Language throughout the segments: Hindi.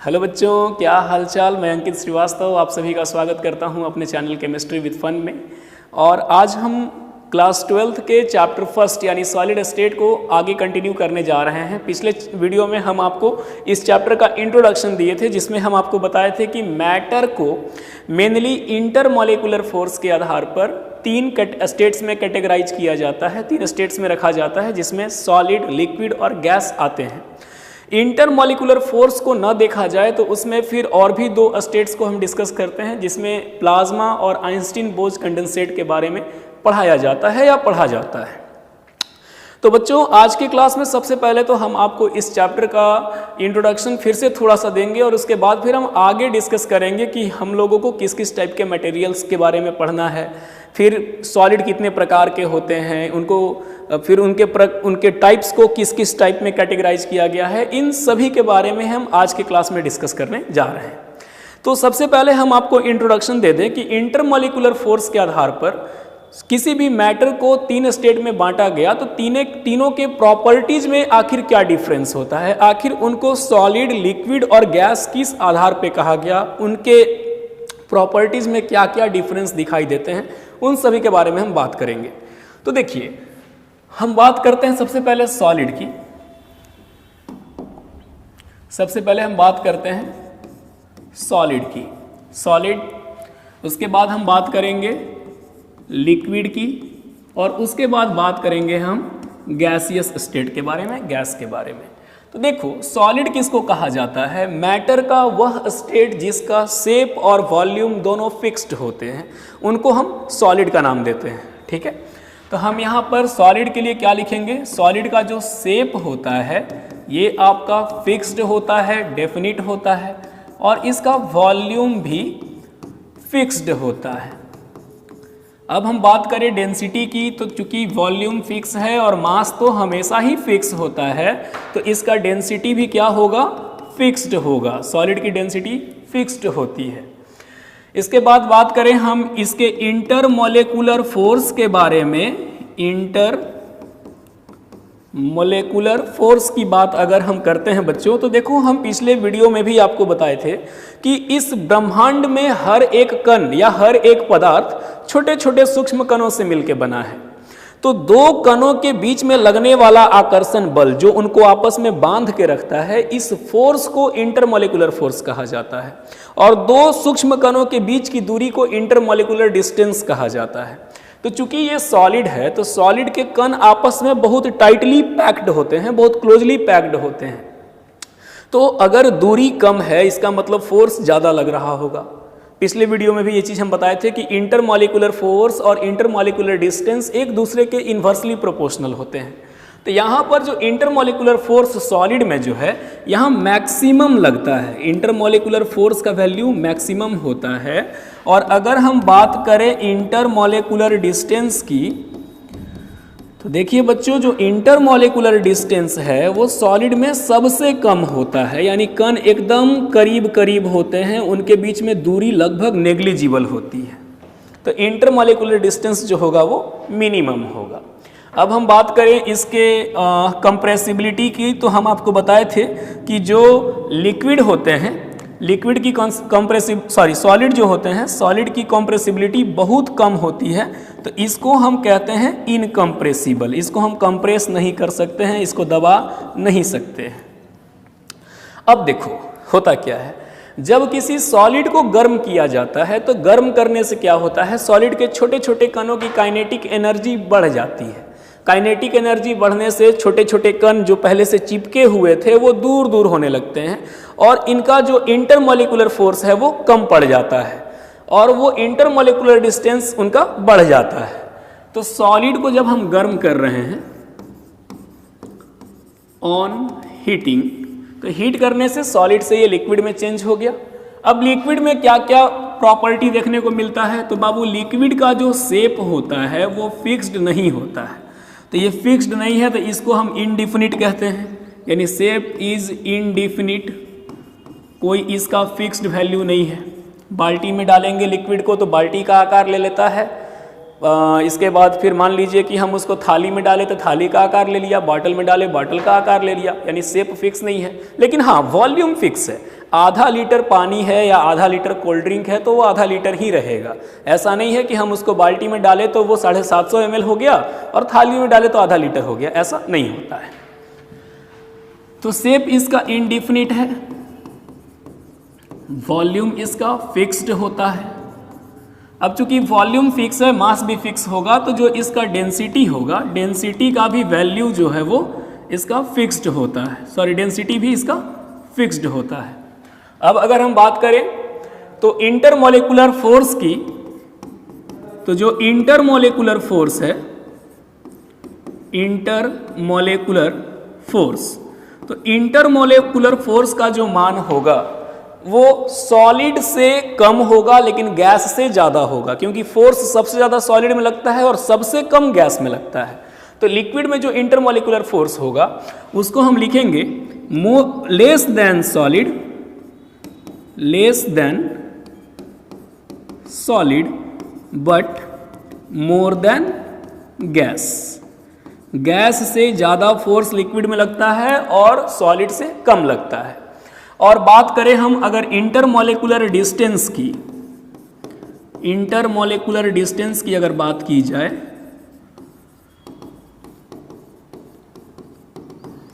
हेलो बच्चों, क्या हालचाल। मैं अंकित श्रीवास्तव आप सभी का स्वागत करता हूं अपने चैनल केमिस्ट्री विद फन में। और आज हम क्लास 12th के चैप्टर फर्स्ट यानी सॉलिड स्टेट को आगे कंटिन्यू करने जा रहे हैं। पिछले वीडियो में हम आपको इस चैप्टर का इंट्रोडक्शन दिए थे, जिसमें हम आपको बताए थे कि मैटर को मेनली इंटरमॉलिक्यूलर फोर्स के आधार पर तीन स्टेट्स में कैटेगराइज किया जाता है, तीन स्टेट्स में रखा जाता है, जिसमें सॉलिड, लिक्विड और गैस आते हैं। इंटरमॉलिक्यूलर फोर्स को न देखा जाए तो उसमें फिर और भी दो स्टेट्स को हम डिस्कस करते हैं, जिसमें प्लाज्मा और आइंस्टीन बोज कंडेंसेट के बारे में पढ़ाया जाता है या पढ़ा जाता है। तो बच्चों, आज की क्लास में सबसे पहले तो हम आपको इस चैप्टर का इंट्रोडक्शन फिर से थोड़ा सा देंगे और उसके बाद फिर हम आगे डिस्कस करेंगे कि हम लोगों को किस किस टाइप के मटेरियल्स के बारे में पढ़ना है, फिर सॉलिड कितने प्रकार के होते हैं, उनको फिर उनके टाइप्स को किस किस टाइप में कैटेगराइज किया गया है, इन सभी के बारे में हम आज के क्लास में डिस्कस करने जा रहे हैं। तो सबसे पहले हम आपको इंट्रोडक्शन दे दें कि इंटरमॉलिक्यूलर फोर्स के आधार पर किसी भी मैटर को तीन स्टेट में बांटा गया तो तीनों के प्रॉपर्टीज में आखिर क्या डिफरेंस होता है, आखिर उनको सॉलिड, लिक्विड और गैस किस आधार पे कहा गया, उनके प्रॉपर्टीज में क्या क्या डिफरेंस दिखाई देते हैं, उन सभी के बारे में हम बात करेंगे। तो देखिए, हम बात करते हैं सबसे पहले सॉलिड की। सबसे पहले हम बात करते हैं सॉलिड की, सॉलिड। उसके बाद हम बात करेंगे लिक्विड की और उसके बाद बात करेंगे हम गैसियस स्टेट के बारे में, गैस के बारे में। तो देखो, सॉलिड किसको कहा जाता है? मैटर का वह स्टेट जिसका शेप और वॉल्यूम दोनों फिक्स्ड होते हैं, उनको हम सॉलिड का नाम देते हैं। ठीक है, तो हम यहाँ पर सॉलिड के लिए क्या लिखेंगे? सॉलिड का जो शेप होता है ये आपका फिक्स्ड होता है, डेफिनिट होता है, और इसका वॉल्यूम भी फिक्स्ड होता है। अब हम बात करें डेंसिटी की, तो चूंकि वॉल्यूम फिक्स है और मास तो हमेशा ही फिक्स होता है, तो इसका डेंसिटी भी क्या होगा? फिक्स्ड होगा। सॉलिड की डेंसिटी फिक्स्ड होती है। इसके बाद बात करें हम इसके इंटरमॉलिक्यूलर फोर्स के बारे में। इंटरमॉलिक्यूलर फोर्स की बात अगर हम करते हैं बच्चों, तो देखो, हम पिछले वीडियो में भी आपको बताए थे कि इस ब्रह्मांड में हर एक कण या हर एक पदार्थ छोटे छोटे सूक्ष्म कणों से मिलकर बना है। तो दो कणों के बीच में लगने वाला आकर्षण बल जो उनको आपस में बांध के रखता है, इस फोर्स को इंटरमॉलिक्यूलर फोर्स कहा जाता है। और दो सूक्ष्म कणों के बीच की दूरी को इंटरमॉलिक्यूलर डिस्टेंस कहा जाता है। तो चूंकि ये सॉलिड है, तो सॉलिड के कण आपस में बहुत टाइटली पैक्ड होते हैं, बहुत क्लोजली पैक्ड होते हैं। तो अगर दूरी कम है, इसका मतलब फोर्स ज़्यादा लग रहा होगा। पिछले वीडियो में भी ये चीज़ हम बताए थे कि इंटरमॉलिक्यूलर फोर्स और इंटरमॉलिक्यूलर डिस्टेंस एक दूसरे के इन्वर्सली प्रोपोर्शनल होते हैं। तो यहाँ पर जो इंटरमॉलिक्यूलर फोर्स सॉलिड में जो है, यहाँ मैक्सिमम लगता है। इंटरमॉलिक्यूलर फोर्स का वैल्यू मैक्सिमम होता है। और अगर हम बात करें इंटरमॉलिक्यूलर डिस्टेंस की, तो देखिए बच्चों, जो इंटरमॉलिक्यूलर डिस्टेंस है वो सॉलिड में सबसे कम होता है, यानी कण एकदम करीब करीब होते हैं, उनके बीच में दूरी लगभग नेग्लिजिबल होती है। तो इंटरमॉलिक्यूलर डिस्टेंस जो होगा वो मिनिमम होगा। अब हम बात करें इसके कंप्रेसिबिलिटी की, तो हम आपको बताए थे कि जो लिक्विड होते हैं, लिक्विड की सॉलिड जो होते हैं, सॉलिड की कंप्रेसिबिलिटी बहुत कम होती है। तो इसको हम कहते हैं इनकम्प्रेसिबल। इसको हम कंप्रेस नहीं कर सकते हैं, इसको दबा नहीं सकते हैं। अब देखो, होता क्या है, जब किसी सॉलिड को गर्म किया जाता है, तो गर्म करने से क्या होता है, सॉलिड के छोटे छोटे कणों की काइनेटिक एनर्जी बढ़ जाती है। काइनेटिक एनर्जी बढ़ने से छोटे छोटे कण जो पहले से चिपके हुए थे वो दूर दूर होने लगते हैं, और इनका जो इंटरमॉलिक्यूलर फोर्स है वो कम पड़ जाता है, और वो इंटरमॉलिक्यूलर डिस्टेंस उनका बढ़ जाता है। तो सॉलिड को जब हम गर्म कर रहे हैं ऑन हीटिंग, तो हीट करने से सॉलिड से ये लिक्विड में चेंज हो गया। अब लिक्विड में क्या क्या प्रॉपर्टी देखने को मिलता है? तो बाबू, लिक्विड का जो शेप होता है वो फिक्स्ड नहीं होता है। तो ये फिक्स्ड नहीं है, तो इसको हम इनडिफिनिट कहते हैं, यानी शेप इज इनडिफिनिट। कोई इसका फिक्स्ड वैल्यू नहीं है। बाल्टी में डालेंगे लिक्विड को तो बाल्टी का आकार ले लेता है, इसके बाद फिर मान लीजिए कि हम उसको थाली में डालें तो थाली का आकार ले लिया, बॉटल में डालें बॉटल का आकार ले लिया, यानी शेप फिक्स नहीं है। लेकिन हाँ, वॉल्यूम फिक्स है। आधा लीटर पानी है या आधा लीटर कोल्ड ड्रिंक है तो वो आधा लीटर ही रहेगा। ऐसा नहीं है कि हम उसको बाल्टी में डालें तो वो 750 ml हो गया और थाली में डालें तो आधा लीटर हो गया, ऐसा नहीं होता है। तो शेप इसका इंडिफिनिट है, वॉल्यूम इसका फिक्स्ड होता है। अब चूंकि वॉल्यूम फिक्स है, मास भी फिक्स होगा, तो जो इसका डेंसिटी होगा, डेंसिटी का भी वैल्यू जो है वो इसका फिक्स्ड होता है। सॉरी, डेंसिटी भी इसका फिक्स्ड होता है। अब अगर हम बात करें तो इंटरमोलिकुलर फोर्स की, तो जो इंटरमोलिकुलर फोर्स है, इंटरमोलिकुलर फोर्स, तो इंटरमोलिकुलर फोर्स का जो मान होगा वो सॉलिड से कम होगा लेकिन गैस से ज़्यादा होगा, क्योंकि फोर्स सबसे ज़्यादा सॉलिड में लगता है और सबसे कम गैस में लगता है। तो लिक्विड में जो इंटरमोलिकुलर फोर्स होगा उसको हम लिखेंगे less than solid, less than solid but more than gas. Gas से ज़्यादा फोर्स लिक्विड में लगता है और सॉलिड से कम लगता है। और बात करें हम अगर इंटरमोलिकुलर डिस्टेंस की, इंटरमोलिकुलर डिस्टेंस की अगर बात की जाए,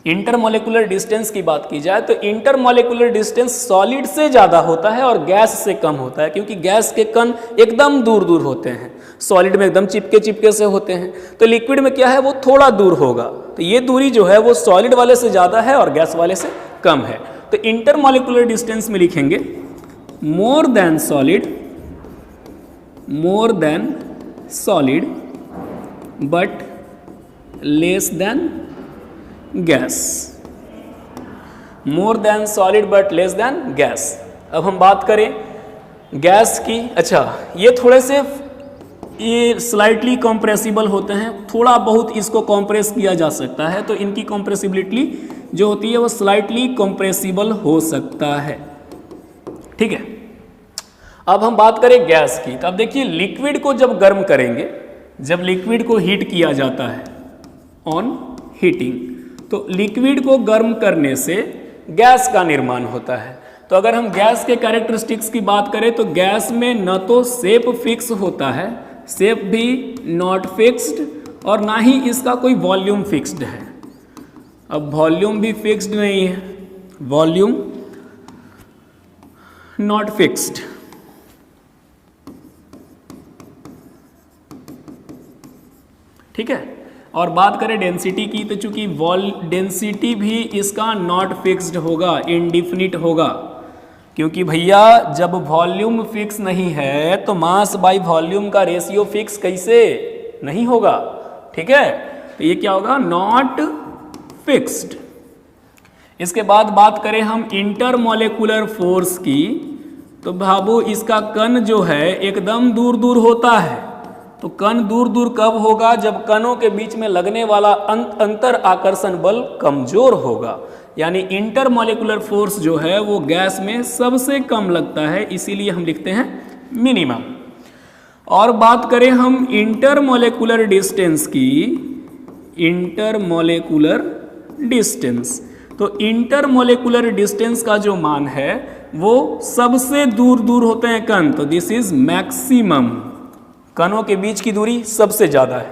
इंटरमोलिकुलर डिस्टेंस की बात की जाए तो इंटरमोलिकुलर डिस्टेंस सॉलिड से ज़्यादा होता है और गैस से कम होता है, क्योंकि गैस के कण एकदम दूर दूर होते हैं, सॉलिड में एकदम चिपके चिपके से होते हैं। तो लिक्विड में क्या है, वो थोड़ा दूर होगा। तो ये दूरी जो है वो सॉलिड वाले से ज़्यादा है और गैस वाले से कम है। तो इंटरमोलिकुलर डिस्टेंस में लिखेंगे more than solid, more than solid but less than gas, more than solid but less than gas. अब हम बात करें गैस की। अच्छा, ये थोड़े से ये स्लाइटली कंप्रेसिबल होते हैं, थोड़ा बहुत इसको कंप्रेस किया जा सकता है, तो इनकी कंप्रेसिबिलिटी जो होती है वो स्लाइटली कंप्रेसिबल हो सकता है। ठीक है, अब हम बात करें गैस की। तो अब देखिए, लिक्विड को जब गर्म करेंगे, जब लिक्विड को हीट किया जाता है ऑन हीटिंग, तो लिक्विड को गर्म करने से गैस का निर्माण होता है। तो अगर हम गैस के कैरेक्टरिस्टिक्स की बात करें तो गैस में न तो शेप फिक्स होता है, शेप भी नॉट फिक्स्ड, और ना ही इसका कोई वॉल्यूम फिक्स्ड है। अब वॉल्यूम भी फिक्स्ड नहीं है, वॉल्यूम नॉट फिक्स्ड। ठीक है, और बात करें डेंसिटी की तो चूंकि डेंसिटी भी इसका नॉट फिक्स्ड होगा, इनडिफिनिट होगा, क्योंकि भैया जब वॉल्यूम फिक्स नहीं है तो मास बाय वॉल्यूम का रेशियो फिक्स कैसे नहीं होगा। ठीक है, तो ये क्या होगा, नॉट फिक्स्ड। इसके बाद बात करें हम इंटरमोलिकुलर फोर्स की, तो बाबू इसका कण जो है एकदम दूर दूर होता है। तो कण दूर दूर कब होगा, जब कणों के बीच में लगने वाला अंतर आकर्षण बल कमजोर होगा, यानी इंटरमोलिकुलर फोर्स जो है वो गैस में सबसे कम लगता है, इसीलिए हम लिखते हैं मिनिमम। और बात करें हम इंटरमोलिकुलर डिस्टेंस की, इंटरमोलिकुलर डिस्टेंस, तो इंटरमोलिकुलर डिस्टेंस का जो मान है वो सबसे दूर दूर होते हैं कण, तो दिस इज मैक्सिमम। कणों के बीच की दूरी सबसे ज़्यादा है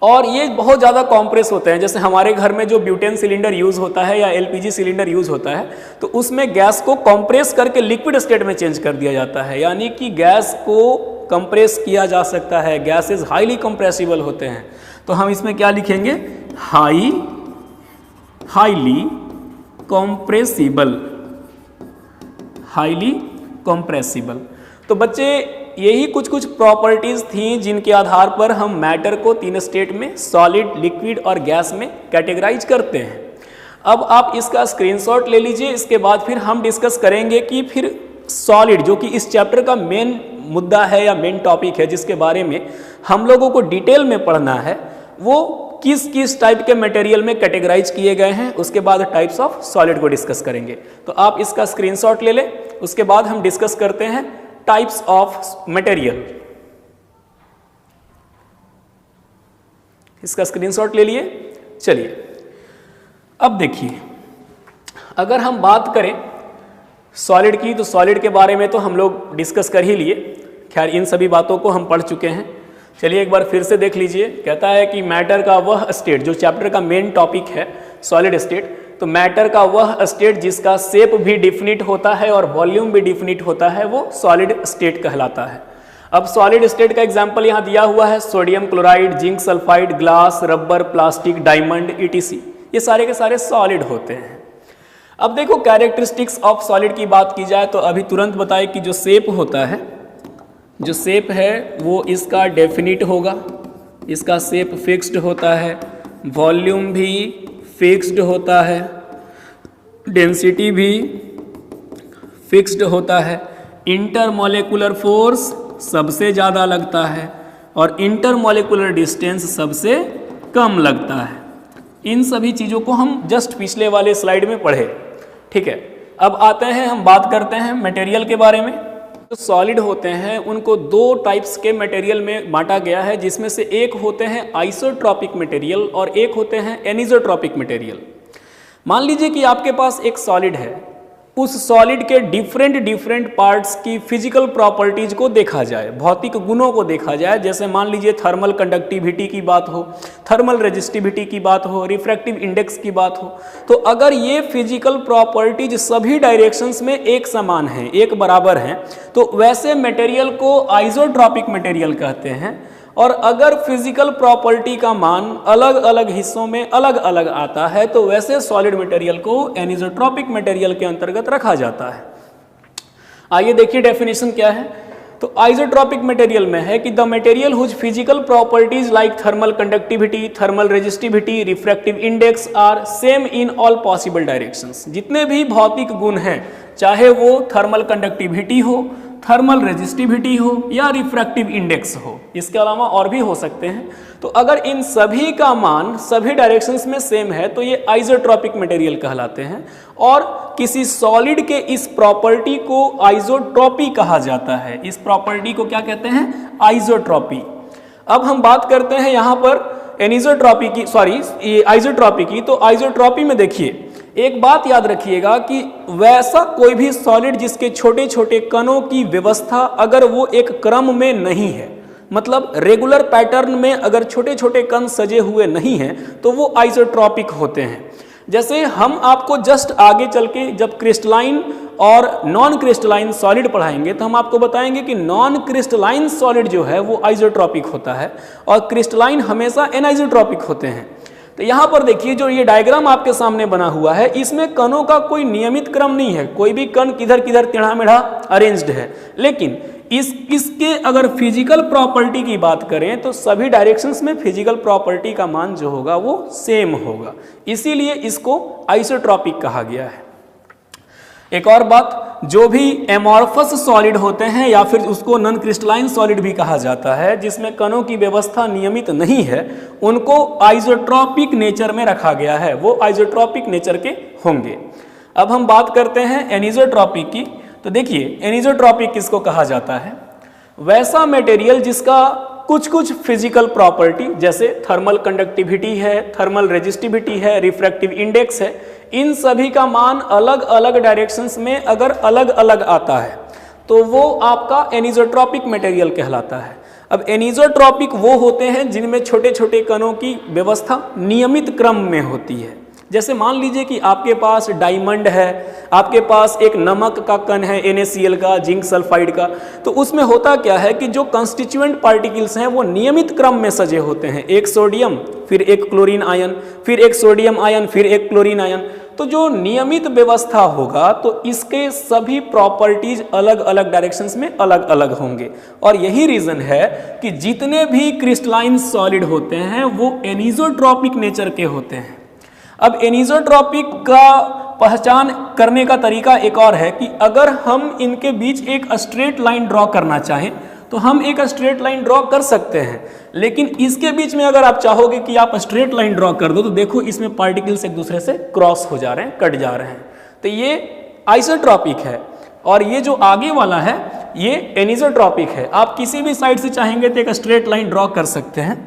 और ये बहुत ज़्यादा कॉम्प्रेस होते हैं। जैसे हमारे घर में जो ब्यूटेन सिलेंडर यूज़ होता है या एलपीजी सिलेंडर यूज़ होता है, तो उसमें गैस को कॉम्प्रेस करके लिक्विड स्टेट में चेंज कर दिया जाता है, यानी कि गैस को कंप्रेस किया जा सकता है। गैसेज हाईली कंप्रेसिबल होते हैं। तो हम इसमें क्या लिखेंगे, हाईली कंप्रेसिबल, हाईली कंप्रेसिबल। तो बच्चे यही कुछ कुछ प्रॉपर्टीज थी जिनके आधार पर हम मैटर को 3 स्टेट में, सॉलिड, लिक्विड और गैस में कैटेगराइज करते हैं। अब आप इसका स्क्रीनशॉट ले लीजिए, इसके बाद फिर हम डिस्कस करेंगे कि फिर सॉलिड, जो कि इस चैप्टर का मेन मुद्दा है या मेन टॉपिक है, जिसके बारे में हम लोगों को डिटेल में पढ़ना है, वो किस किस टाइप के मटेरियल में कैटेगराइज किए गए हैं। उसके बाद टाइप्स ऑफ सॉलिड को डिस्कस करेंगे। तो आप इसका स्क्रीनशॉट ले लें, उसके बाद हम डिस्कस करते हैं टाइप्स ऑफ मटेरियल। इसका स्क्रीनशॉट ले लिए। चलिए अब देखिए, अगर हम बात करें सॉलिड की, तो सॉलिड के बारे में तो हम लोग डिस्कस कर ही लिए। खैर इन सभी बातों को हम पढ़ चुके हैं। चलिए एक बार फिर से देख लीजिए। कहता है कि मैटर का वह स्टेट, जो चैप्टर का मेन टॉपिक है सॉलिड स्टेट, तो मैटर का वह स्टेट जिसका शेप भी डिफिनिट होता है और वॉल्यूम भी डिफिनिट होता है, वो सॉलिड स्टेट कहलाता है। अब सॉलिड स्टेट का एग्जाम्पल यहाँ दिया हुआ है, sodium chloride, zinc sulphide, glass, rubber, plastic, diamond, etc, ये सारे के सारे सॉलिड होते हैं। अब देखो कैरेक्टरिस्टिक्स ऑफ सॉलिड की बात की जाए तो अभी तुरंत बताए कि जो शेप होता है, जो शेप है वो इसका डेफिनिट होगा, इसका शेप फिक्स्ड होता है, वॉल्यूम भी फिक्स्ड होता है, डेंसिटी भी फिक्स्ड होता है, इंटरमॉलिक्यूलर फोर्स सबसे ज़्यादा लगता है और इंटरमॉलिक्यूलर डिस्टेंस सबसे कम लगता है। इन सभी चीज़ों को हम जस्ट पिछले वाले स्लाइड में पढ़े, ठीक है। अब आते हैं, हम बात करते हैं मटेरियल के बारे में। जो सॉलिड होते हैं उनको दो टाइप्स के मटेरियल में बांटा गया है, जिसमें से एक होते हैं आइसोट्रॉपिक मटेरियल और एक होते हैं एनिसोट्रॉपिक मटेरियल। मान लीजिए कि आपके पास एक सॉलिड है, उस सॉलिड के डिफरेंट पार्ट्स की फिजिकल प्रॉपर्टीज को देखा जाए, भौतिक गुणों को देखा जाए। जैसे मान लीजिए थर्मल कंडक्टिविटी की बात हो, थर्मल रेजिस्टिविटी की बात हो, रिफ्रैक्टिव इंडेक्स की बात हो, तो अगर ये फिजिकल प्रॉपर्टीज सभी डायरेक्शंस में एक समान है, एक बराबर हैं, तो वैसे मटेरियल को आइसोट्रॉपिक मटेरियल कहते हैं। और अगर फिजिकल प्रॉपर्टी का मान अलग अलग हिस्सों में अलग अलग आता है तो वैसे सॉलिड मटेरियल को एनिसोट्रॉपिक मटेरियल के अंतर्गत रखा जाता है। आइए देखिए डेफिनेशन क्या है। तो आइसोट्रॉपिक मटेरियल में है कि the material whose physical properties like thermal conductivity, thermal resistivity, refractive index are same in all possible directions. जितने भी भौतिक गुण हैं, चाहे वो थर्मल कंडक्टिविटी हो, थर्मल रेजिस्टिविटी हो या रिफ्रैक्टिव इंडेक्स हो, इसके अलावा और भी हो सकते हैं, तो अगर इन सभी का मान सभी डायरेक्शंस में सेम है तो ये आइसोट्रॉपिक मटेरियल कहलाते हैं। और किसी सॉलिड के इस प्रॉपर्टी को आइसोट्रॉपी कहा जाता है। इस प्रॉपर्टी को क्या कहते हैं? आइसोट्रॉपी। अब हम बात करते हैं यहाँ पर एनिसोट्रॉपी की, सॉरी आइसोट्रॉपी की। तो आइसोट्रॉपी में देखिए एक बात याद रखिएगा कि वैसा कोई भी सॉलिड जिसके छोटे छोटे कणों की व्यवस्था अगर वो एक क्रम में नहीं है, मतलब रेगुलर पैटर्न में अगर छोटे छोटे कण सजे हुए नहीं हैं, तो वो आइसोट्रॉपिक होते हैं। जैसे हम आपको जस्ट आगे चल के जब क्रिस्टलाइन और नॉन क्रिस्टलाइन सॉलिड पढ़ाएंगे तो हम आपको बताएंगे कि नॉन क्रिस्टलाइन सॉलिड जो है वो आइसोट्रॉपिक होता है और क्रिस्टलाइन हमेशा एनाइसोट्रॉपिक होते हैं। तो यहाँ पर देखिए जो ये डायग्राम आपके सामने बना हुआ है, इसमें कणों का कोई नियमित क्रम नहीं है, कोई भी कण किधर किधर टेढ़ा मेढ़ा अरेंज्ड है। लेकिन इसके अगर फिजिकल प्रॉपर्टी की बात करें तो सभी डायरेक्शंस में फिजिकल प्रॉपर्टी का मान जो होगा वो सेम होगा, इसीलिए इसको आइसोट्रॉपिक कहा गया है। एक और बात, जो भी एमॉर्फस सॉलिड होते हैं या फिर उसको नॉन क्रिस्टलाइन सॉलिड भी कहा जाता है, जिसमें कणों की व्यवस्था नियमित नहीं है, उनको आइसोट्रॉपिक नेचर में रखा गया है, वो आइसोट्रॉपिक नेचर के होंगे। अब हम बात करते हैं एनिसोट्रॉपिक की। तो देखिए एनिसोट्रॉपिक किसको कहा जाता है? वैसा मटेरियल जिसका कुछ कुछ फिजिकल प्रॉपर्टी जैसे थर्मल कंडक्टिविटी है, थर्मल रेजिस्टिविटी है, रिफ्रैक्टिव इंडेक्स है, इन सभी का मान अलग अलग डायरेक्शंस में अगर अलग अलग आता है तो वो आपका एनिसोट्रॉपिक मटेरियल कहलाता है। अब एनिसोट्रॉपिक वो होते हैं जिनमें छोटे छोटे कणों की व्यवस्था नियमित क्रम में होती है। जैसे मान लीजिए कि आपके पास डायमंड है, आपके पास एक नमक का कण है NaCl का, जिंक सल्फाइड का, तो उसमें होता क्या है कि जो कंस्टिट्यूएंट पार्टिकल्स हैं वो नियमित क्रम में सजे होते हैं, एक सोडियम फिर एक क्लोरीन आयन, फिर एक सोडियम आयन, फिर एक क्लोरीन आयन। तो जो नियमित व्यवस्था होगा तो इसके सभी प्रॉपर्टीज अलग अलग डायरेक्शंस में अलग अलग होंगे। और यही रीजन है कि जितने भी क्रिस्टलाइन सॉलिड होते हैं वो एनिसोट्रॉपिक नेचर के होते हैं। अब एनिसोट्रॉपिक का पहचान करने का तरीका एक और है कि अगर हम इनके बीच एक स्ट्रेट लाइन ड्रॉ करना चाहें तो हम एक स्ट्रेट लाइन ड्रॉ कर सकते हैं, लेकिन इसके बीच में अगर आप चाहोगे कि आप स्ट्रेट लाइन ड्रॉ कर दो तो देखो इसमें पार्टिकल्स एक दूसरे से क्रॉस हो जा रहे हैं, कट जा रहे हैं। तो ये आइसोट्रॉपिक है और ये जो आगे वाला है ये एनिसोट्रॉपिक है। आप किसी भी साइड से चाहेंगे तो एक स्ट्रेट लाइन ड्रॉ कर सकते हैं।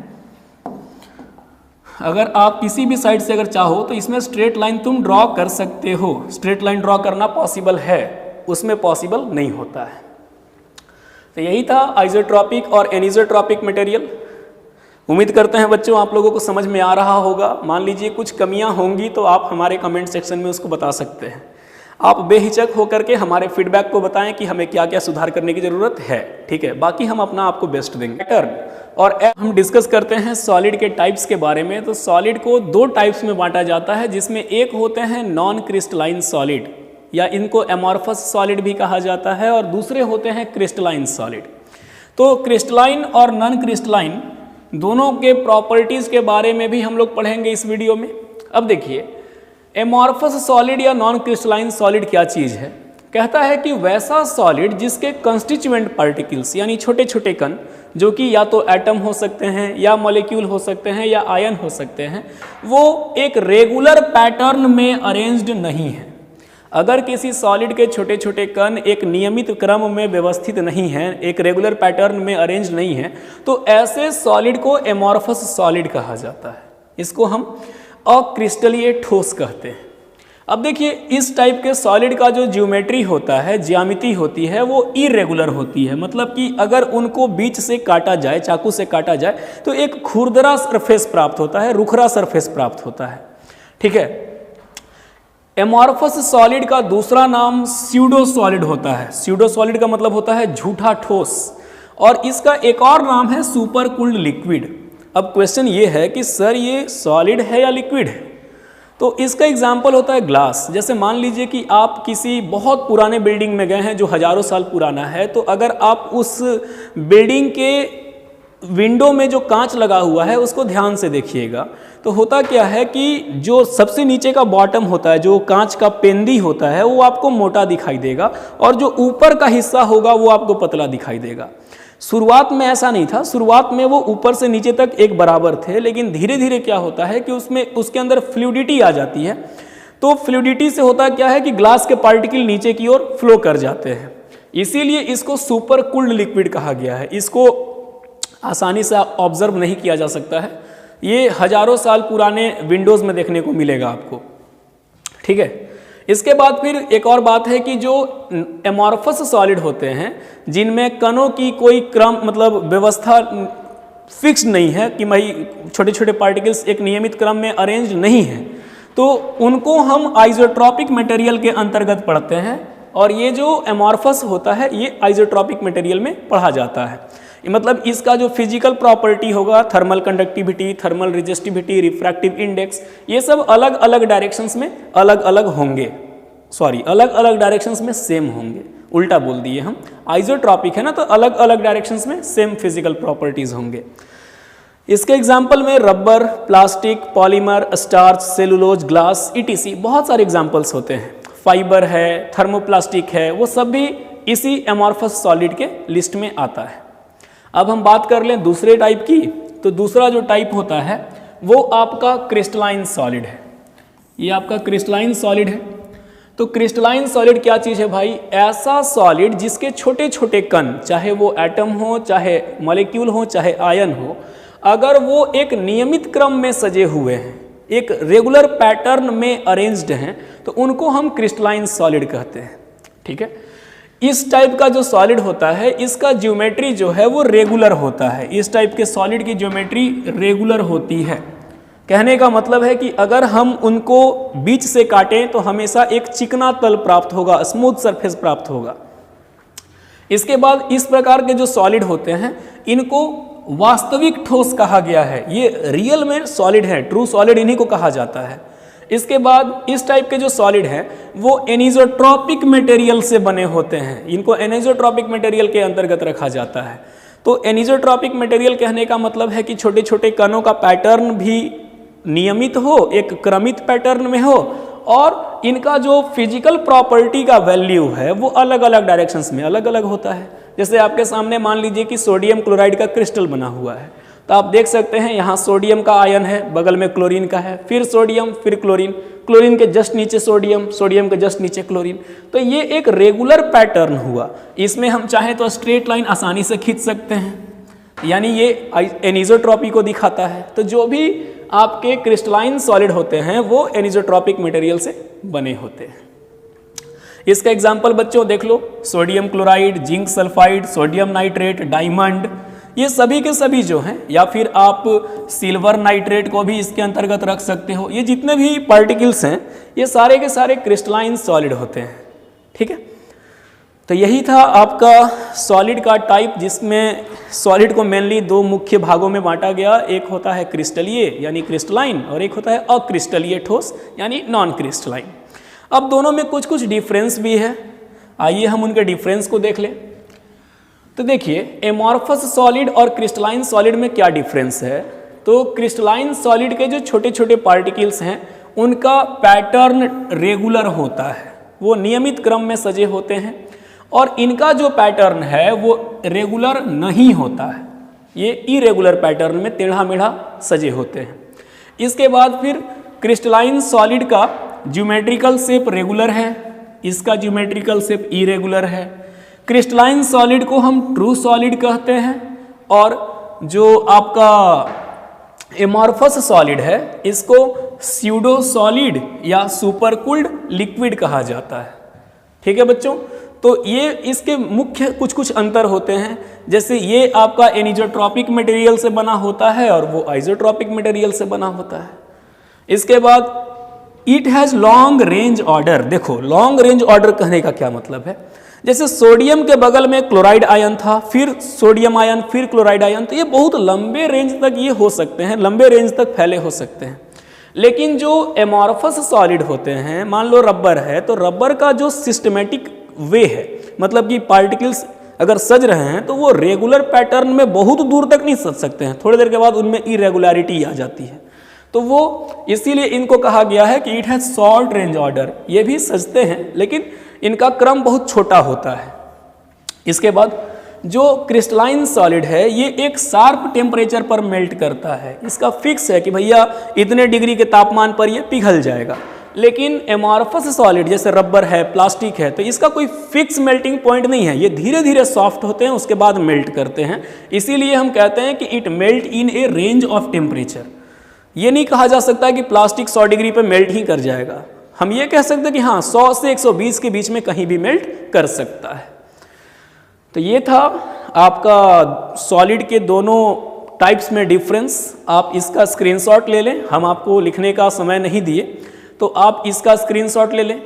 अगर आप किसी भी साइड से अगर चाहो तो इसमें स्ट्रेट लाइन तुम ड्रॉ कर सकते हो। स्ट्रेट लाइन ड्रॉ करना पॉसिबल है, उसमें पॉसिबल नहीं होता है। तो यही था आइसोट्रॉपिक और एनिसोट्रॉपिक मटेरियल। उम्मीद करते हैं बच्चों आप लोगों को समझ में आ रहा होगा। मान लीजिए कुछ कमियां होंगी तो आप हमारे कमेंट सेक्शन में उसको बता सकते हैं। आप बेहिचक होकर के हमारे फीडबैक को बताएं कि हमें क्या क्या सुधार करने की ज़रूरत है, ठीक है। बाकी हम अपना आपको बेस्ट देंगे। पैटर्न और हम डिस्कस करते हैं सॉलिड के टाइप्स के बारे में। तो सॉलिड को दो टाइप्स में बांटा जाता है, जिसमें एक होते हैं नॉन क्रिस्टलाइन सॉलिड या इनको एमॉर्फस सॉलिड भी कहा जाता है, और दूसरे होते हैं क्रिस्टलाइन सॉलिड। तो क्रिस्टलाइन और नॉन क्रिस्टलाइन दोनों के प्रॉपर्टीज़ के बारे में भी हम लोग पढ़ेंगे इस वीडियो में। अब देखिए, एमॉर्फस सॉलिड या नॉन क्रिस्टलाइन सॉलिड क्या चीज़ है। कहता है कि वैसा सॉलिड जिसके कंस्टिट्यूएंट पार्टिकल्स यानी छोटे छोटे कण, जो कि या तो एटम हो सकते हैं या मॉलिक्यूल हो सकते हैं या आयन हो सकते हैं, वो एक रेगुलर पैटर्न में अरेंज्ड नहीं है। अगर किसी सॉलिड के छोटे छोटे कण एक नियमित क्रम में व्यवस्थित नहीं हैं, एक रेगुलर पैटर्न में अरेंज नहीं है, तो ऐसे सॉलिड को एमॉर्फस सॉलिड कहा जाता है। इसको हम अक्रिस्टलीय ठोस कहते हैं। अब देखिए, इस टाइप के सॉलिड का जो ज्योमेट्री होता है, ज्यामिति होती है, वो इरेगुलर होती है। मतलब कि अगर उनको बीच से काटा जाए, चाकू से काटा जाए, तो एक खुरदरा सरफेस प्राप्त होता है, रुखरा सरफेस प्राप्त होता है, ठीक है। एमॉर्फस सॉलिड का दूसरा नाम स्यूडो सॉलिड होता है। स्यूडो सॉलिड का मतलब होता है झूठा ठोस, और इसका एक और नाम है सुपर कूल्ड लिक्विड। अब क्वेश्चन ये है कि सर ये सॉलिड है या लिक्विड है। तो इसका एग्जाम्पल होता है ग्लास। जैसे मान लीजिए कि आप किसी बहुत पुराने बिल्डिंग में गए हैं जो हजारों साल पुराना है, तो अगर आप उस बिल्डिंग के विंडो में जो कांच लगा हुआ है उसको ध्यान से देखिएगा, तो होता क्या है कि जो सबसे नीचे का बॉटम होता है, जो कांच का पेंदी होता है, वो आपको मोटा दिखाई देगा, और जो ऊपर का हिस्सा होगा वो आपको पतला दिखाई देगा। शुरुआत में ऐसा नहीं था, शुरुआत में वो ऊपर से नीचे तक एक बराबर थे, लेकिन धीरे धीरे क्या होता है कि उसके अंदर फ्लूइडिटी आ जाती है। तो फ्लूइडिटी से होता क्या है कि ग्लास के पार्टिकल नीचे की ओर फ्लो कर जाते हैं, इसीलिए इसको सुपर कूल्ड लिक्विड कहा गया है। इसको आसानी से ऑब्जर्व नहीं किया जा सकता है, ये हजारों साल पुराने विंडोज़ में देखने को मिलेगा आपको, ठीक है। इसके बाद फिर एक और बात है कि जो एमॉर्फस सॉलिड होते हैं, जिनमें कणों की कोई क्रम मतलब व्यवस्था फिक्स नहीं है, कि भाई छोटे छोटे पार्टिकल्स एक नियमित क्रम में अरेंज नहीं है, तो उनको हम आइसोट्रॉपिक मटेरियल के अंतर्गत पढ़ते हैं। और ये जो एमॉर्फस होता है ये आइसोट्रॉपिक मटेरियल में पढ़ा जाता है। मतलब इसका जो फिजिकल प्रॉपर्टी होगा, thermal conductivity, thermal resistivity, refractive index, ये सब अलग अलग डायरेक्शंस में अलग अलग होंगे, अलग अलग डायरेक्शंस में सेम होंगे। उल्टा बोल दिए हम, आइसोट्रॉपिक है ना, तो अलग अलग डायरेक्शंस में सेम फिजिकल प्रॉपर्टीज होंगे। इसके एग्जाम्पल में rubber, plastic, polymer, starch, cellulose, glass, ETC बहुत सारे एग्जाम्पल्स होते हैं। फाइबर है, थर्मोप्लास्टिक है, वो सब भी इसी एमॉर्फस सॉलिड के लिस्ट में आता है। अब हम बात कर लें दूसरे टाइप की, तो दूसरा जो टाइप होता है वो आपका क्रिस्टलाइन सॉलिड है। ये आपका क्रिस्टलाइन सॉलिड है। तो क्रिस्टलाइन सॉलिड क्या चीज़ है भाई? ऐसा सॉलिड जिसके छोटे छोटे कण, चाहे वो एटम हो, चाहे मॉलिक्यूल हो, चाहे आयन हो, अगर वो एक नियमित क्रम में सजे हुए हैं, एक रेगुलर पैटर्न में अरेंज्ड हैं, तो उनको हम क्रिस्टलाइन सॉलिड कहते हैं, ठीक है। इस टाइप का जो सॉलिड होता है, इसका ज्योमेट्री जो है वो रेगुलर होता है। इस टाइप के सॉलिड की ज्योमेट्री रेगुलर होती है। कहने का मतलब है कि अगर हम उनको बीच से काटें तो हमेशा एक चिकना तल प्राप्त होगा, स्मूथ सरफेस प्राप्त होगा। इसके बाद इस प्रकार के जो सॉलिड होते हैं इनको वास्तविक ठोस कहा गया है। ये रियल में सॉलिड है, ट्रू सॉलिड इन्हीं को कहा जाता है। इसके बाद इस टाइप के जो सॉलिड हैं वो एनिसोट्रॉपिक मटेरियल से बने होते हैं। इनको एनिसोट्रॉपिक मटेरियल के अंतर्गत रखा जाता है। तो एनिसोट्रॉपिक मटेरियल कहने का मतलब है कि छोटे छोटे कणों का पैटर्न भी नियमित हो, एक क्रमित पैटर्न में हो, और इनका जो फिजिकल प्रॉपर्टी का वैल्यू है वो अलग अलग डायरेक्शंस में अलग अलग होता है। जैसे आपके सामने मान लीजिए कि सोडियम क्लोराइड का क्रिस्टल बना हुआ है, तो आप देख सकते हैं यहाँ सोडियम का आयन है, बगल में क्लोरीन का है, फिर सोडियम, फिर क्लोरीन, क्लोरीन के जस्ट नीचे सोडियम, सोडियम के जस्ट नीचे क्लोरीन। तो ये एक रेगुलर पैटर्न हुआ। इसमें हम चाहें तो स्ट्रेट लाइन आसानी से खींच सकते हैं, यानी ये एनिसोट्रॉपी को दिखाता है। तो जो भी आपके क्रिस्टलाइन सॉलिड होते हैं वो एनिसोट्रॉपिक मटेरियल से बने होते हैं। इसका एग्जाम्पल बच्चों देख लो, sodium chloride, zinc sulphide, sodium nitrate, diamond, ये सभी के सभी जो हैं, या फिर आप सिल्वर नाइट्रेट को भी इसके अंतर्गत रख सकते हो। ये जितने भी पार्टिकल्स हैं ये सारे के सारे क्रिस्टलाइन सॉलिड होते हैं। ठीक है, तो यही था आपका सॉलिड का टाइप, जिसमें सॉलिड को मेनली दो मुख्य भागों में बांटा गया। एक होता है क्रिस्टलीय यानी क्रिस्टलाइन, और एक होता है अक्रिस्टलीय ठोस यानी नॉन क्रिस्टलाइन। अब दोनों में कुछ कुछ डिफरेंस भी है, आइए हम उनके डिफरेंस को देख लें। तो देखिए एमॉर्फस सॉलिड और क्रिस्टलाइन सॉलिड में क्या डिफरेंस है। तो क्रिस्टलाइन सॉलिड के जो छोटे छोटे पार्टिकल्स हैं उनका पैटर्न रेगुलर होता है, वो नियमित क्रम में सजे होते हैं, और इनका जो पैटर्न है वो रेगुलर नहीं होता है, ये इरेगुलर पैटर्न में टेढ़ा मेढ़ा सजे होते हैं। इसके बाद फिर क्रिस्टलाइन सॉलिड का ज्योमेट्रिकल शेप रेगुलर है, इसका ज्योमेट्रिकल शेप इरेगुलर है। क्रिस्टलाइन सॉलिड को हम ट्रू सॉलिड कहते हैं, और जो आपका एमॉर्फस सॉलिड है इसको स्यूडो सॉलिड या सुपरकूल्ड लिक्विड कहा जाता है। ठीक है बच्चों, तो ये इसके मुख्य कुछ कुछ अंतर होते हैं, जैसे ये आपका एनिसोट्रॉपिक मटेरियल से बना होता है और वो आइसोट्रॉपिक मटेरियल से बना होता है। इसके बाद it has long range order. देखो लॉन्ग रेंज ऑर्डर कहने का क्या मतलब है, जैसे सोडियम के बगल में क्लोराइड आयन था, फिर सोडियम आयन, फिर क्लोराइड आयन, तो ये बहुत लंबे रेंज तक ये हो सकते हैं, लंबे रेंज तक फैले हो सकते हैं। लेकिन जो एमॉर्फस सॉलिड होते हैं, मान लो रबर है, तो रबर का जो सिस्टमेटिक वे है, मतलब कि पार्टिकल्स अगर सज रहे हैं तो वो रेगुलर पैटर्न में बहुत दूर तक नहीं सज सकते हैं, थोड़ी देर के बाद उनमें इरेगुलरिटी आ जाती है। तो वो इसीलिए इनको कहा गया है कि it has short range order. ये भी सजते हैं लेकिन इनका क्रम बहुत छोटा होता है। इसके बाद जो क्रिस्टलाइन सॉलिड है ये एक शार्प टेम्परेचर पर मेल्ट करता है, इसका फिक्स है कि भैया इतने डिग्री के तापमान पर ये पिघल जाएगा। लेकिन एमॉर्फस सॉलिड जैसे रबर है, प्लास्टिक है, तो इसका कोई फिक्स मेल्टिंग पॉइंट नहीं है, ये धीरे धीरे सॉफ्ट होते हैं उसके बाद मेल्ट करते हैं। इसीलिए हम कहते हैं कि it melt in A range of temperature. ये नहीं कहा जा सकता कि प्लास्टिक 100 डिग्री पे मेल्ट ही कर जाएगा, हम ये कह सकते हैं कि हाँ 100 से 120 के बीच में कहीं भी मेल्ट कर सकता है। तो ये था आपका सॉलिड के दोनों टाइप्स में डिफरेंस। आप इसका स्क्रीनशॉट ले लें, हम आपको लिखने का समय नहीं दिए तो आप इसका स्क्रीनशॉट ले लें।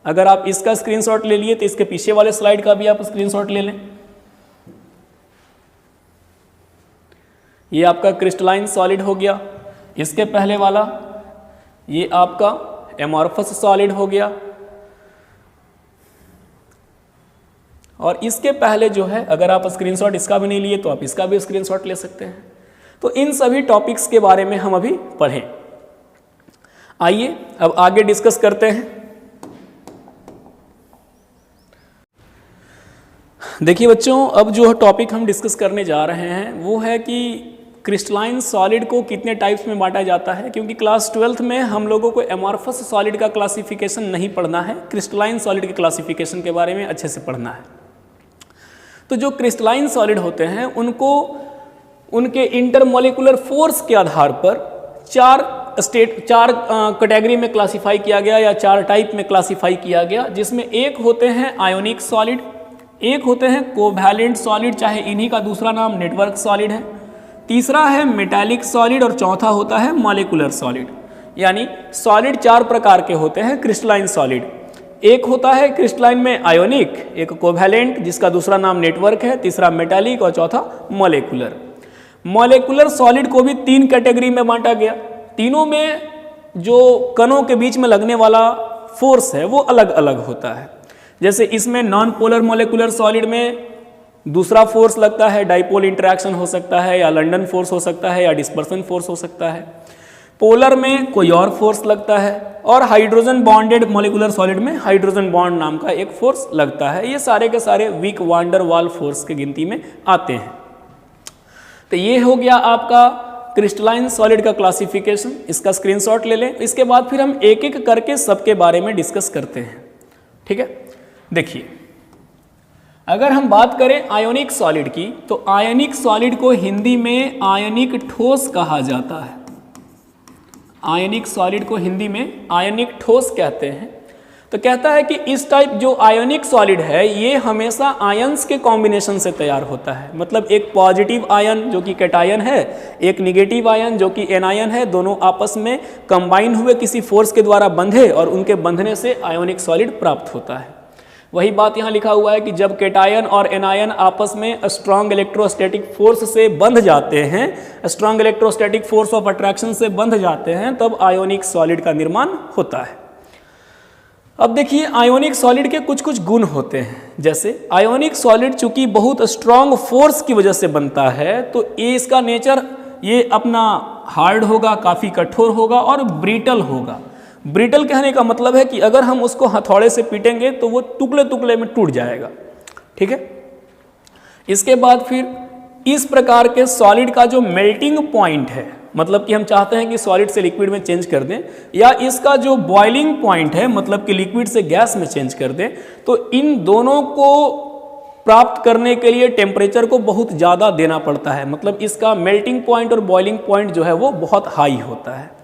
अगर आप इसका स्क्रीनशॉट ले लिए तो इसके पीछे वाले स्लाइड का भी आप स्क्रीनशॉट ले लें। ये आपका क्रिस्टलाइन सॉलिड हो गया, इसके पहले वाला ये आपका एमॉर्फस सॉलिड हो गया, और इसके पहले जो है अगर आप स्क्रीनशॉट इसका भी नहीं लिए तो आप इसका भी स्क्रीनशॉट ले सकते हैं। तो इन सभी टॉपिक्स के बारे में हम अभी पढ़ें। आइए अब आगे डिस्कस करते हैं। देखिए बच्चों, अब जो टॉपिक हम डिस्कस करने जा रहे हैं वो है कि क्रिस्टलाइन सॉलिड को कितने टाइप्स में बांटा जाता है, क्योंकि क्लास 12th में हम लोगों को एमॉर्फस सॉलिड का क्लासिफिकेशन नहीं पढ़ना है, क्रिस्टलाइन सॉलिड के क्लासिफिकेशन के बारे में अच्छे से पढ़ना है। तो जो क्रिस्टलाइन सॉलिड होते हैं उनको उनके इंटरमोलिकुलर फोर्स के आधार पर चार कैटेगरी में क्लासीफाई किया गया या 4 टाइप में क्लासीफाई किया गया, जिसमें एक होते हैं आयोनिक सॉलिड, एक होते हैं कोवैलेंट सॉलिड, चाहे इन्हीं का दूसरा नाम नेटवर्क सॉलिड है, तीसरा है मेटालिक सॉलिड और चौथा होता है मॉलिक्यूलर सॉलिड। यानी सॉलिड 4 प्रकार के होते हैं क्रिस्टलाइन सॉलिड। एक होता है क्रिस्टलाइन में आयोनिक, एक कोवैलेंट जिसका दूसरा नाम नेटवर्क है, तीसरा मेटालिक और चौथा मॉलिक्यूलर। मॉलिक्यूलर सॉलिड को भी 3 कैटेगरी में बांटा गया। तीनों में जो कणों के बीच में लगने वाला फोर्स है वो अलग अलग होता है। जैसे इसमें नॉन पोलर मॉलिक्यूलर सॉलिड में दूसरा फोर्स लगता है, डाइपोल इंटरेक्शन हो सकता है, या लंडन फोर्स हो सकता है, या डिस्पर्सन फोर्स हो सकता है। पोलर में कोई और फोर्स लगता है, और हाइड्रोजन बॉन्डेड मॉलिक्यूलर सॉलिड में हाइड्रोजन बॉन्ड नाम का एक फोर्स लगता है। ये सारे के सारे वीक वांडर वाल फोर्स की गिनती में आते हैं। तो ये हो गया आपका क्रिस्टलाइन सॉलिड का क्लासिफिकेशन, इसका स्क्रीनशॉट ले लें। इसके बाद फिर हम एक एक करके सबके बारे में डिस्कस करते हैं। ठीक है, देखिए अगर हम बात करें आयोनिक सॉलिड की, तो आयोनिक सॉलिड को हिंदी में आयनिक ठोस कहा जाता है। आयनिक सॉलिड को हिंदी में आयनिक ठोस कहते हैं। तो कहता है कि इस टाइप जो आयनिक सॉलिड है ये हमेशा आयंस के कॉम्बिनेशन से तैयार होता है। मतलब एक पॉजिटिव आयन जो कि कैटायन है, एक निगेटिव आयन जो कि एनायन है, दोनों आपस में कंबाइन हुए किसी फोर्स के द्वारा बंधे और उनके बंधने से आयनिक सॉलिड प्राप्त होता है। वही बात यहाँ लिखा हुआ है कि जब कैटायन और एनायन आपस में स्ट्रॉन्ग इलेक्ट्रोस्टैटिक फोर्स से बंध जाते हैं, strong electrostatic force of attraction से बंध जाते हैं, तब आयोनिक सॉलिड का निर्माण होता है। अब देखिए आयोनिक सॉलिड के कुछ कुछ गुण होते हैं। जैसे आयोनिक सॉलिड चूंकि बहुत स्ट्रॉन्ग फोर्स की वजह से बनता है, तो ये इसका नेचर ये अपना हार्ड होगा, काफ़ी कठोर होगा और ब्रिटल होगा। ब्रिटल कहने का मतलब है कि अगर हम उसको हथौड़े से पीटेंगे तो वो टुकड़े टुकड़े में टूट जाएगा। ठीक है। इसके बाद फिर इस प्रकार के सॉलिड का जो मेल्टिंग पॉइंट है, मतलब कि हम चाहते हैं कि सॉलिड से लिक्विड में चेंज कर दें, या इसका जो बॉइलिंग पॉइंट है, मतलब कि लिक्विड से गैस में चेंज कर दें, तो इन दोनों को प्राप्त करने के लिए टेम्परेचर को बहुत ज़्यादा देना पड़ता है। मतलब इसका मेल्टिंग पॉइंट और बॉइलिंग पॉइंट जो है वो बहुत हाई होता है।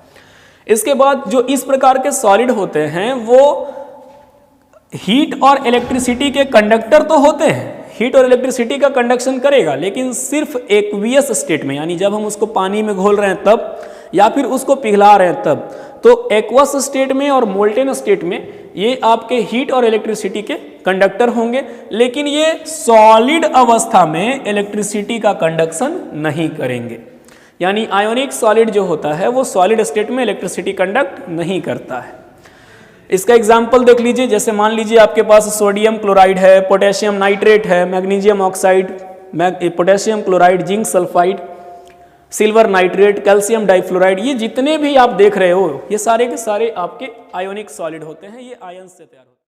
इसके बाद जो इस प्रकार के सॉलिड होते हैं वो हीट और इलेक्ट्रिसिटी के कंडक्टर तो होते हैं, हीट और इलेक्ट्रिसिटी का कंडक्शन करेगा, लेकिन सिर्फ एक्वियस स्टेट में, यानी जब हम उसको पानी में घोल रहे हैं तब, या फिर उसको पिघला रहे हैं तब। तो एक्वस स्टेट में और मोल्टेन स्टेट में ये आपके हीट और इलेक्ट्रिसिटी के कंडक्टर होंगे, लेकिन ये सॉलिड अवस्था में इलेक्ट्रिसिटी का कंडक्शन नहीं करेंगे। यानी आयोनिक सॉलिड जो होता है वो सॉलिड स्टेट में इलेक्ट्रिसिटी कंडक्ट नहीं करता है। इसका एग्जाम्पल देख लीजिए। जैसे मान लीजिए आपके पास सोडियम क्लोराइड है, पोटेशियम नाइट्रेट है, magnesium oxide, potassium chloride, zinc sulphide, silver nitrate, calcium difluoride, ये जितने भी आप देख रहे हो ये सारे के सारे आपके आयोनिक सॉलिड होते हैं, ये आयन से तैयार होते हैं।